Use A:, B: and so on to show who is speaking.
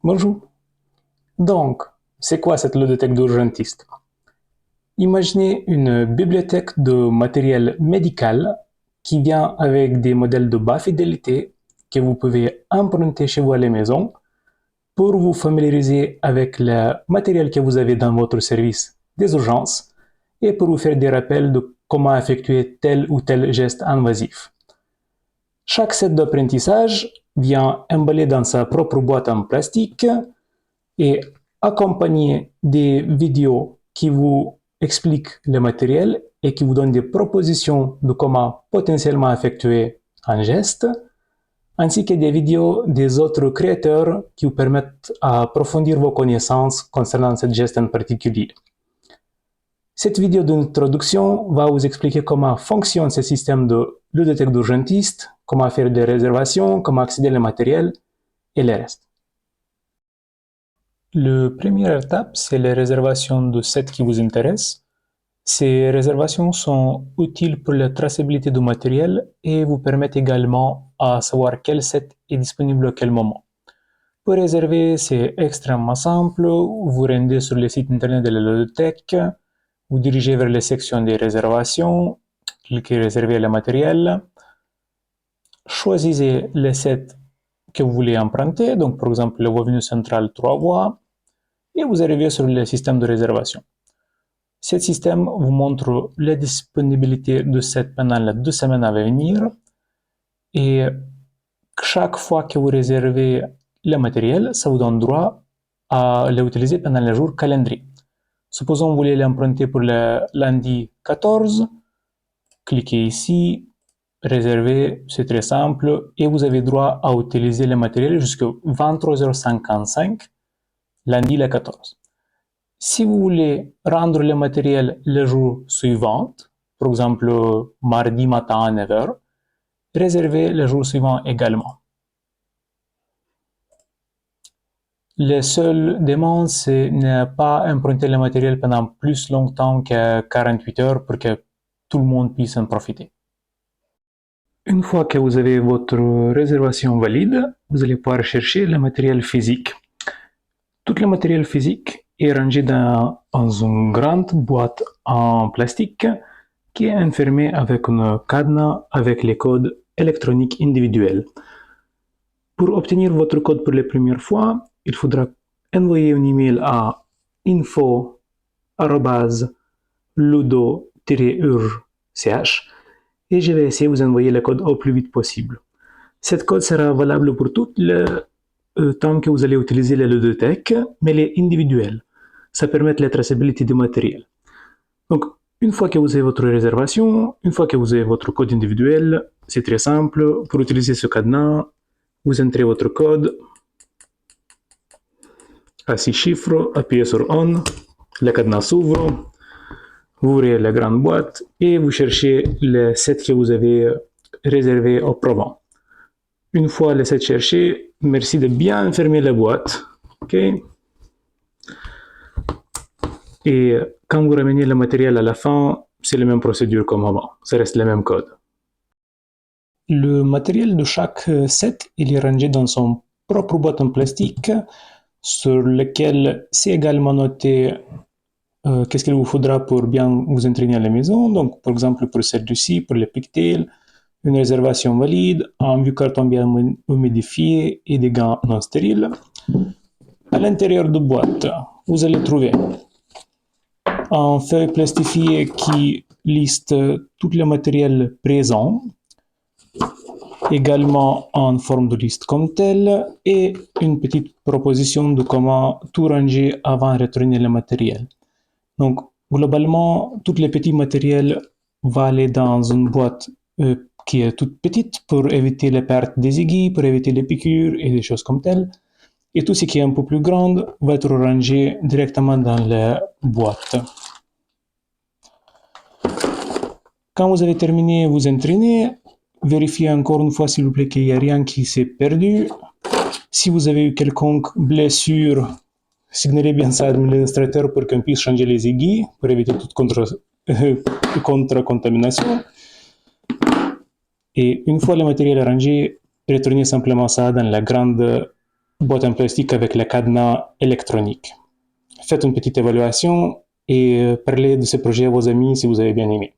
A: Bonjour. Donc, c'est quoi cette ludothèque d'urgentiste? Imaginez une bibliothèque de matériel médical qui vient avec des modèles de bas fidélité que vous pouvez emprunter chez vous à la maison pour vous familiariser avec le matériel que vous avez dans votre service des urgences et pour vous faire des rappels de comment effectuer tel ou tel geste invasif. Chaque set d'apprentissage vient emballé dans sa propre boîte en plastique et accompagné des vidéos qui vous expliquent le matériel et qui vous donnent des propositions de comment potentiellement effectuer un geste, ainsi que des vidéos des autres créateurs qui vous permettent d'approfondir vos connaissances concernant ce geste en particulier. Cette vidéo d'introduction va vous expliquer comment fonctionne ce système de ludothèque d'urgentiste, comment faire des réservations, comment accéder au matériel et le reste. La première étape, c'est les réservations de sets qui vous intéressent. Ces réservations sont utiles pour la traçabilité du matériel et vous permettent également à savoir quel set est disponible à quel moment. Pour réserver, c'est extrêmement simple. Vous rendez sur le site internet de la ludothèque, vous dirigez vers la section des réservations, cliquez réserver le matériel, choisissez le set que vous voulez emprunter, donc par exemple le revenu central 3 voies, et vous arrivez sur le système de réservation. Ce système vous montre la disponibilité de set pendant les 2 semaines à venir et chaque fois que vous réservez le matériel, ça vous donne droit à l'utiliser pendant les jours calendrier. Supposons que vous voulez l'emprunter pour le lundi 14, cliquez ici, réserver, c'est très simple, et vous avez droit à utiliser le matériel jusqu'à 23h55, lundi le 14. Si vous voulez rendre le matériel le jour suivant, par exemple mardi matin à 9h, réservez le jour suivant également. La seule demande, c'est ne pas emprunter le matériel pendant plus longtemps que 48 heures pour que tout le monde puisse en profiter. Une fois que vous avez votre réservation valide, vous allez pouvoir chercher le matériel physique. Tout le matériel physique est rangé dans une grande boîte en plastique qui est enfermée avec un cadenas avec les codes électroniques individuels. Pour obtenir votre code pour la première fois, il faudra envoyer un email à info@ludo-urg.ch et je vais essayer de vous envoyer le code au plus vite possible. Cette code sera valable pour tout le temps que vous allez utiliser la ludothèque, mais elle est individuelle. Ça permet la traçabilité du matériel. Donc, une fois que vous avez votre réservation, une fois que vous avez votre code individuel, c'est très simple. Pour utiliser ce cadenas, vous entrez votre code à 6 chiffres, appuyez sur On, le cadenas s'ouvre, vous ouvrez la grande boîte et vous cherchez le set que vous avez réservé auparavant. Une fois le set cherché, merci de bien fermer la boîte. Okay? Et quand vous ramenez le matériel à la fin, c'est la même procédure comme avant. Ça reste le même code. Le matériel de chaque set, il est rangé dans son propre boîte en plastique sur lequel c'est également noté qu'est-ce qu'il vous faudra pour bien vous entraîner à la maison. Donc, par exemple, pour celui-ci, pour le pigtail, une réservation valide, un vieux carton bien humidifié et des gants non stériles. À l'intérieur de la boîte, vous allez trouver un feuille plastifiée qui liste tout le matériel présent, également en forme de liste comme telle, et une petite proposition de comment tout ranger avant de retourner le matériel. Donc, globalement, tous les petits matériels vont aller dans une boîte qui est toute petite pour éviter les pertes des aiguilles, pour éviter les piqûres et des choses comme telles. Et tout ce qui est un peu plus grand va être rangé directement dans la boîte. Quand vous avez terminé vous entraîner, vérifiez encore une fois s'il vous plaît qu'il n'y a rien qui s'est perdu. Si vous avez eu quelconque blessure, signalez bien ça à l'administrateur pour qu'on puisse changer les aiguilles, pour éviter toute contre-contamination. Et une fois le matériel rangé, retournez simplement ça dans la grande boîte en plastique avec le cadenas électronique. Faites une petite évaluation et parlez de ce projet à vos amis si vous avez bien aimé.